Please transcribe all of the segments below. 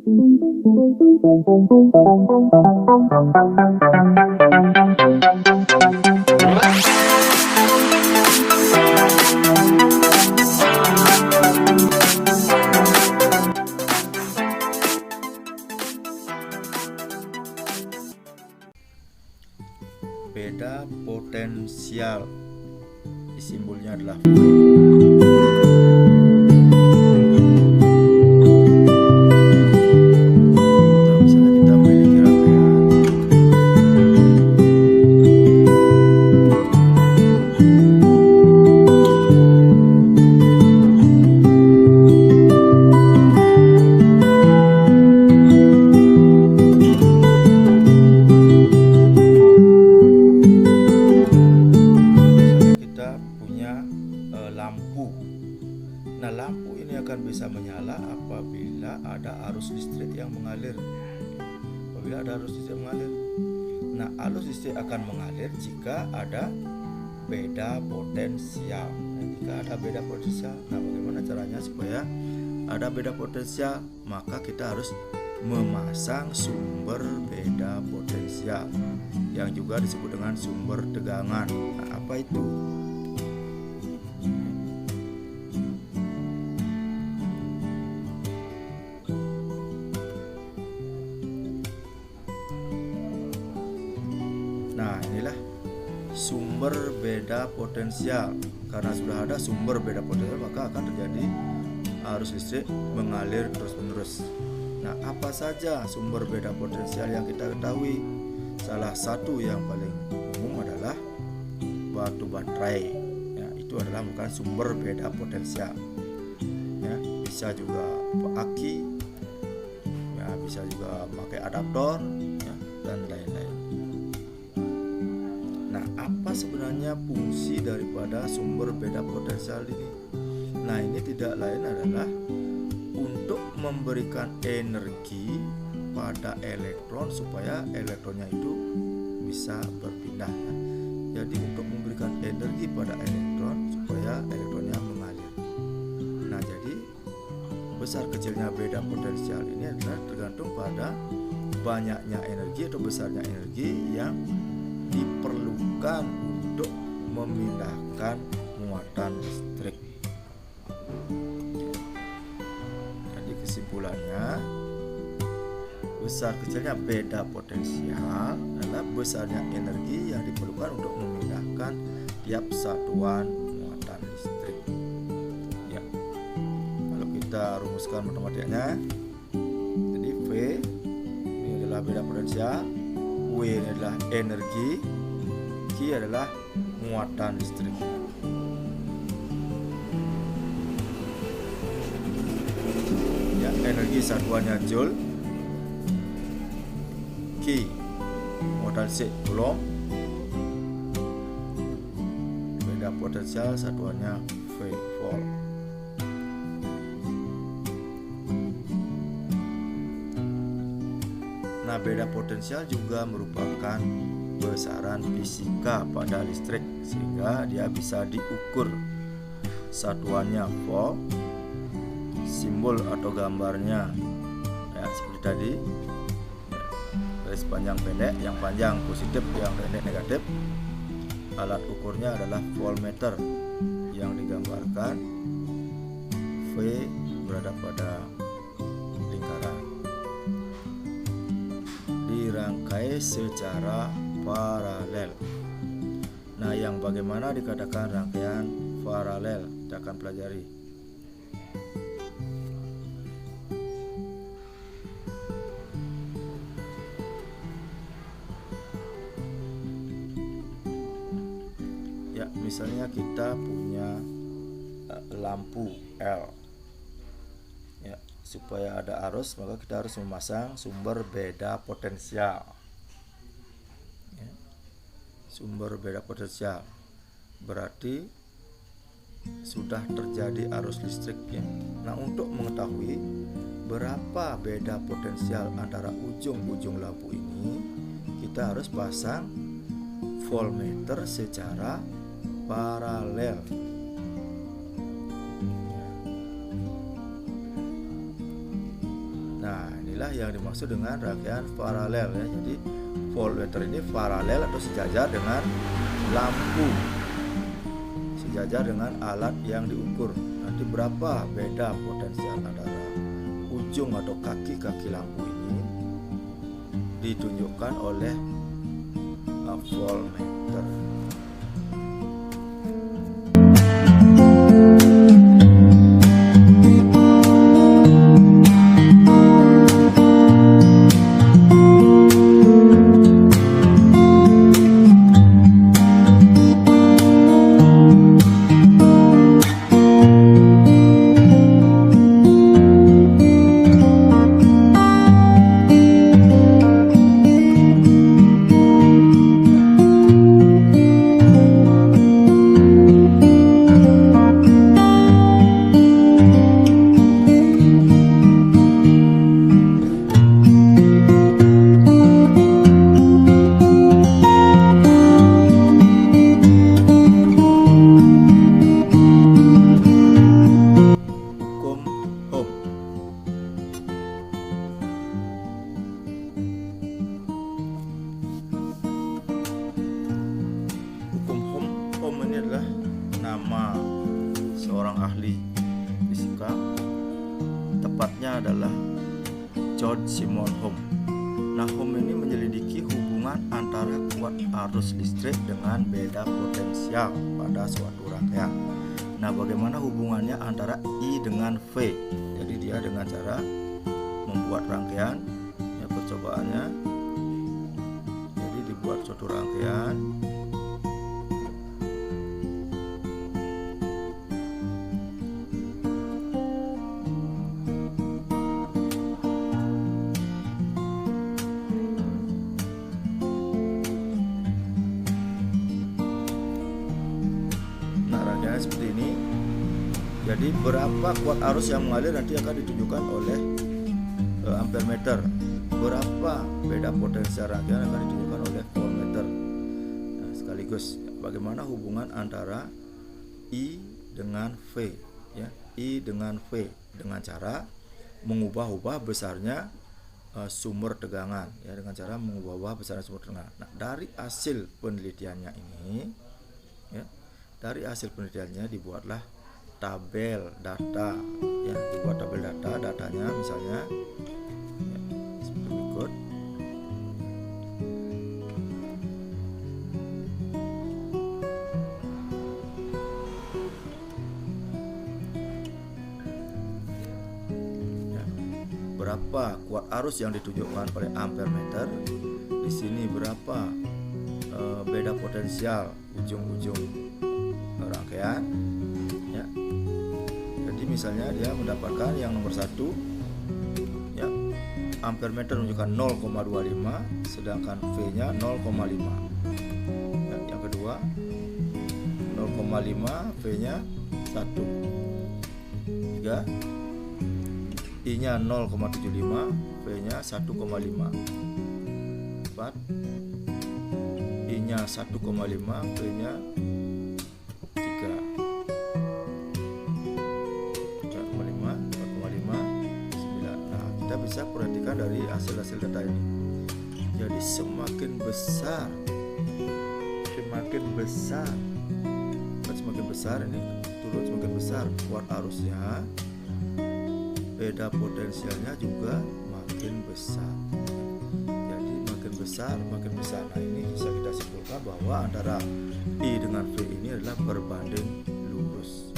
Beda potensial, simbolnya adalah lampu. Nah, lampu ini akan bisa menyala apabila ada arus listrik yang mengalir. Nah, arus listrik akan mengalir jika ada beda potensial. Nah, bagaimana caranya supaya ada beda potensial? Maka kita harus memasang sumber beda potensial yang juga disebut dengan sumber tegangan. Nah, apa itu? Nah, inilah sumber beda potensial. Karena sudah ada sumber beda potensial, maka akan terjadi arus listrik mengalir terus-menerus. Nah, apa saja sumber beda potensial yang kita ketahui? Salah satu yang paling umum adalah batu baterai. Ya, itu adalah bukan sumber beda potensial. Ya, bisa juga aki, ya, bisa juga pakai adaptor, ya, dan lain-lain. Nah, apa sebenarnya fungsi daripada sumber beda potensial ini? Nah, ini tidak lain adalah untuk memberikan energi pada elektron supaya elektronnya itu bisa berpindah. Jadi untuk memberikan energi pada elektron supaya elektronnya mengalir. Nah, jadi besar kecilnya beda potensial ini adalah tergantung pada banyaknya energi atau besarnya energi yang diperlukan untuk memindahkan muatan listrik. Jadi kesimpulannya, besar kecilnya beda potensial adalah besarnya energi yang diperlukan untuk memindahkan tiap satuan muatan listrik. Ya, kalau kita rumuskan matematikanya, jadi V ini adalah beda potensial, W ini adalah energi, Q adalah muatan listrik. Ya, energi satuannya joule, Q muatan listrik coulomb, beda potensial satuannya V, volt. Nah, beda potensial juga merupakan besaran fisika pada listrik sehingga dia bisa diukur. Satuannya volt, simbol atau gambarnya ya seperti tadi, garis panjang pendek, yang panjang positif, yang pendek negatif. Alat ukurnya adalah voltmeter yang digambarkan V berada pada lingkaran, dirangkai secara paralel. Nah, yang bagaimana dikatakan rangkaian paralel kita akan pelajari. Ya, misalnya kita punya lampu L. Ya, supaya ada arus maka kita harus memasang sumber beda potensial. Ya, sumber beda potensial berarti sudah terjadi arus listrik ya. Nah, untuk mengetahui berapa beda potensial antara ujung-ujung lampu ini, kita harus pasang voltmeter secara paralel. Nah, inilah inilah yang dimaksud dengan rangkaian paralel ya. Jadi voltmeter ini paralel atau sejajar dengan lampu, sejajar dengan alat yang diukur. Nanti berapa beda potensial antara ujung atau kaki-kaki lampu ini ditunjukkan oleh voltmeter. Nama seorang ahli fisika, tepatnya adalah George Simon Ohm. Nah, Ohm ini menyelidiki hubungan antara kuat arus listrik dengan beda potensial pada suatu rangkaian. Nah, bagaimana hubungannya antara I dengan V? Jadi dia dengan cara membuat rangkaian, ya percobaannya. Jadi dibuat suatu rangkaian. Seperti ini. Jadi berapa kuat arus yang mengalir nanti akan ditunjukkan oleh ampere meter. Berapa beda potensial rangkaian akan ditunjukkan oleh voltmeter. Nah, sekaligus bagaimana hubungan antara I dengan V ya. I dengan V dengan cara mengubah-ubah besarnya sumber tegangan ya, dengan cara mengubah-ubah besarnya sumber tegangan. Nah, dari hasil penelitiannya ini ya, dari hasil penelitiannya dibuatlah tabel data ya, dibuat tabel datanya misalnya ya, seperti berikut. Ya, berapa kuat arus yang ditunjukkan oleh ampere meter, di sini berapa beda potensial ujung-ujung rangkaian ya. Jadi misalnya dia mendapatkan yang nomor 1 ya, ampere meter menunjukkan 0,25 sedangkan V nya 0,5 ya. Yang kedua 0,5 V nya 1. 3 I nya 0,75 V nya 1,5. 4 I nya 1,5 V nya 3,5 Nah, kita bisa perhatikan dari hasil-hasil data ini. Jadi semakin besar ini turun, semakin besar kuat arusnya, beda potensialnya juga makin besar. Jadi makin besar. Nah, ini bisa kita simpulkan bahwa antara I dengan V ini adalah berbanding lurus.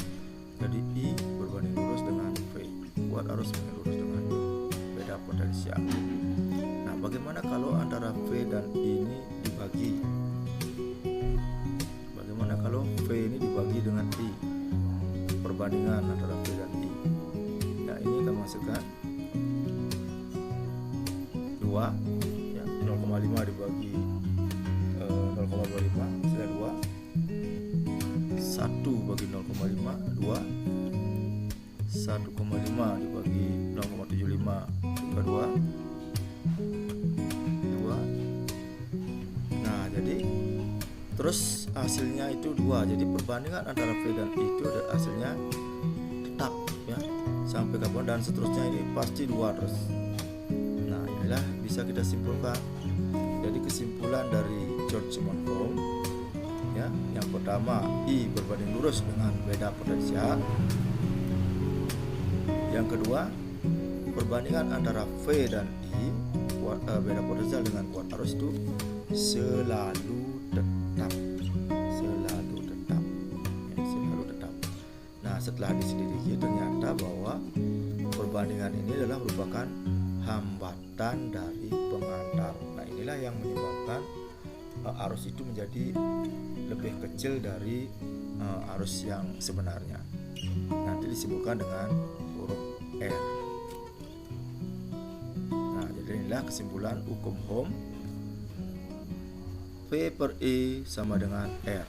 Jadi I berbanding lurus dengan V, kuat arus berbanding lurus dengan beda potensial. Nah, bagaimana kalau antara V dan I ini dibagi? Bagaimana kalau V ini dibagi dengan I? Perbandingan antara V dan I. Nah, ini kita masukkan 2 ya, 0,5 dibagi 0,25 sudah 2. 1 bagi 0,5 2. 1,5 dibagi 0,75 juga 2. Nah, jadi terus hasilnya itu 2. Jadi perbandingan antara V dan I itu ada hasilnya tetap ya, sampai kapan dan seterusnya ini pasti 2 terus. inilah bisa kita simpulkan. Jadi kesimpulan dari George Monfort, ya, yang pertama I berbanding lurus dengan beda potensial. Yang kedua, perbandingan antara V dan I, beda potensial dengan kuat arus itu selalu tetap, ya, selalu tetap. Nah, setelah diselidiki ternyata bahwa perbandingan ini adalah merupakan hambatan dari pengantar. Nah, inilah yang menyebabkan arus itu menjadi lebih kecil dari arus yang sebenarnya. Nanti disebutkan dengan huruf R. Nah, jadi inilah kesimpulan hukum Ohm. V per I sama dengan R.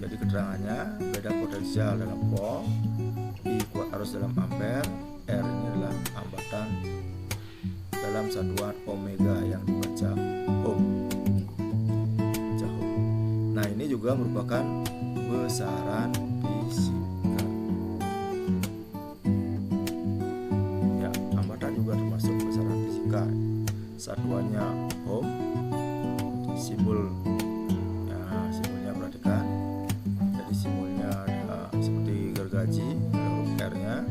Jadi keterangannya beda potensial dalam volt, I kuat arus dalam ampere, R ini adalah hambatan dalam satuan omega yang dibaca ohm. Nah, ini juga merupakan besaran fisika. Ya, hambatan juga termasuk besaran fisika. Satuannya ohm, simbolnya perhatikan. Jadi simbolnya seperti gergaji, huruf R-nya.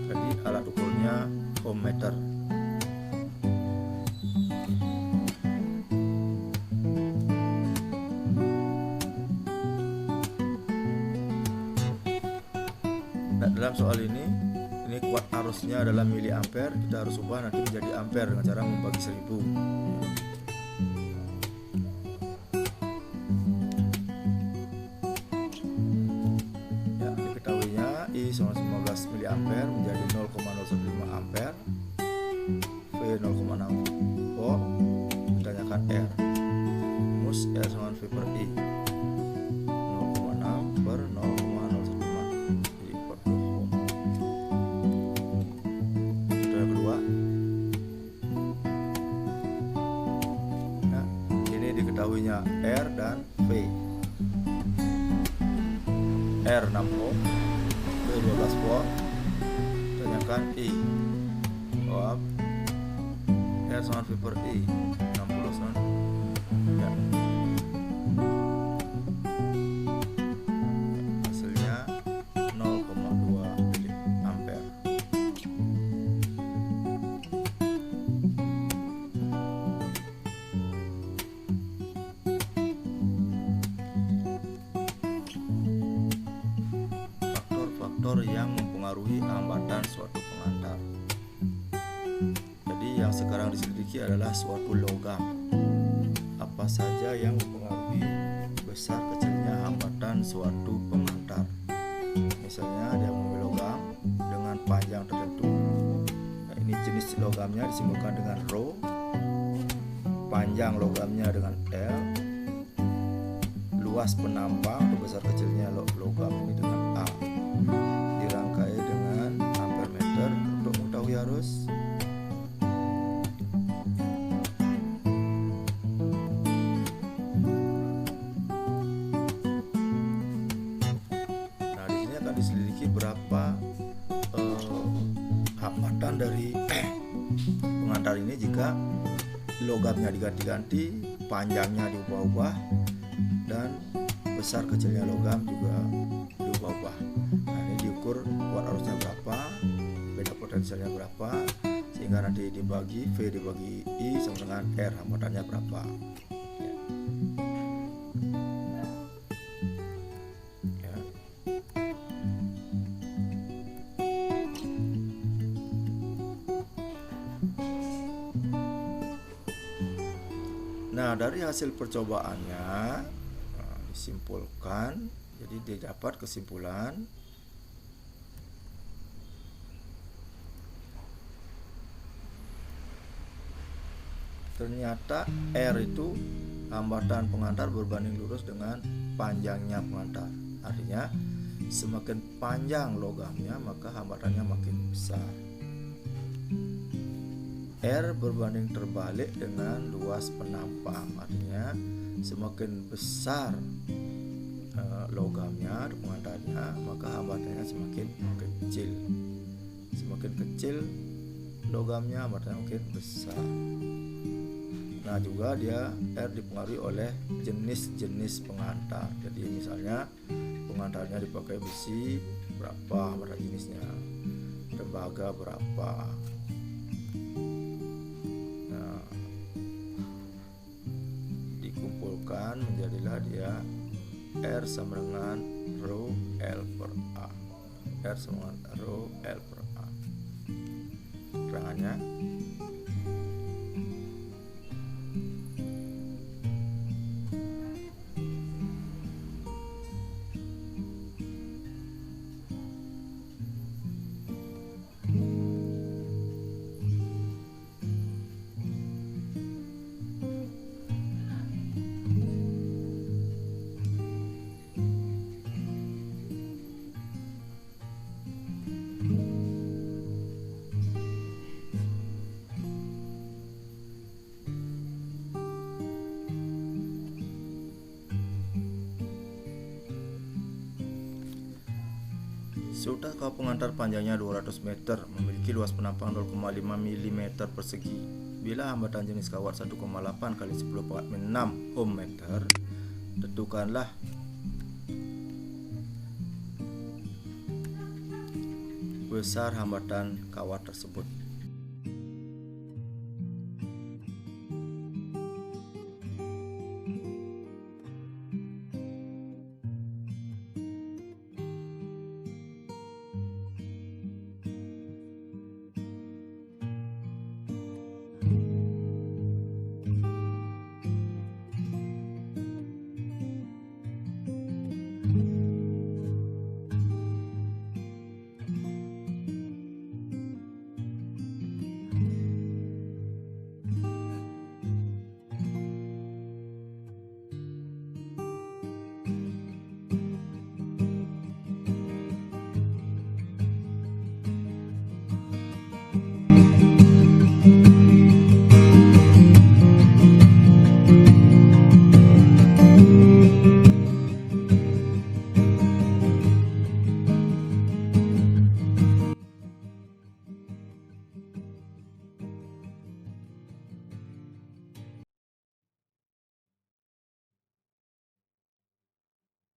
Jadi alat ukurnya ohm meter. Nah, dalam soal ini kuat arusnya adalah miliampere, kita harus ubah nanti menjadi ampere dengan cara membagi 1000. Ya, diketahuinya I sama 15 miliampere menjadi 0,015 ampere, V 0,6 volt, ditanyakan R. Rumus R sama V per I 0,6 per 0,015, jadi 40 volt. Contoh yang kedua, nah, ini diketahuinya R dan V. R 6 volt, V 12 volt, tanyakan I. Jawab R sama V per I 60 sama, ya. Hasilnya 0,2 miliampere. Faktor-faktor yang mempengaruhi hambatan suatu pengantar. Jadi yang sekarang diselidiki adalah suatu logam. Apa saja yang mempengaruhi besar kecilnya hambatan suatu pengantar. Misalnya dia mengambil logam dengan panjang tertentu. Nah, ini jenis logamnya disimbolkan dengan rho. Panjang logamnya dengan L. Luas penampang atau besar kecilnya logam ini dengan A. Dirangkai dengan ampere meter untuk mengetahui arus. Diselidiki berapa hambatan dari pengantar ini jika logamnya diganti-ganti, panjangnya diubah-ubah, dan besar kecilnya logam juga diubah-ubah. Nah, ini diukur kuat arusnya berapa, beda potensialnya berapa, sehingga nanti dibagi V dibagi I sama dengan R, hambatannya berapa. Nah, dari hasil percobaannya disimpulkan, jadi didapat kesimpulan ternyata R itu hambatan pengantar berbanding lurus dengan panjangnya pengantar. Artinya semakin panjang logamnya maka hambatannya makin besar. R berbanding terbalik dengan luas penampang, artinya semakin besar logamnya atau pengantarnya maka hambatannya semakin kecil. Semakin kecil logamnya hambatannya mungkin besar. Nah juga dia R dipengaruhi oleh jenis-jenis pengantar. Jadi misalnya pengantarnya dipakai besi berapa hambatan jenisnya, tembaga berapa. Nah dikumpulkan menjadilah dia R sama dengan rho L per A. R sama dengan rho L per A. Terangannya sudah kau pengantar panjangnya 200 meter, memiliki luas penampang 0,5 mm persegi. Bila hambatan jenis kawat 1,8 kali 10 pangkat 6 ohm meter, tentukanlah besar hambatan kawat tersebut.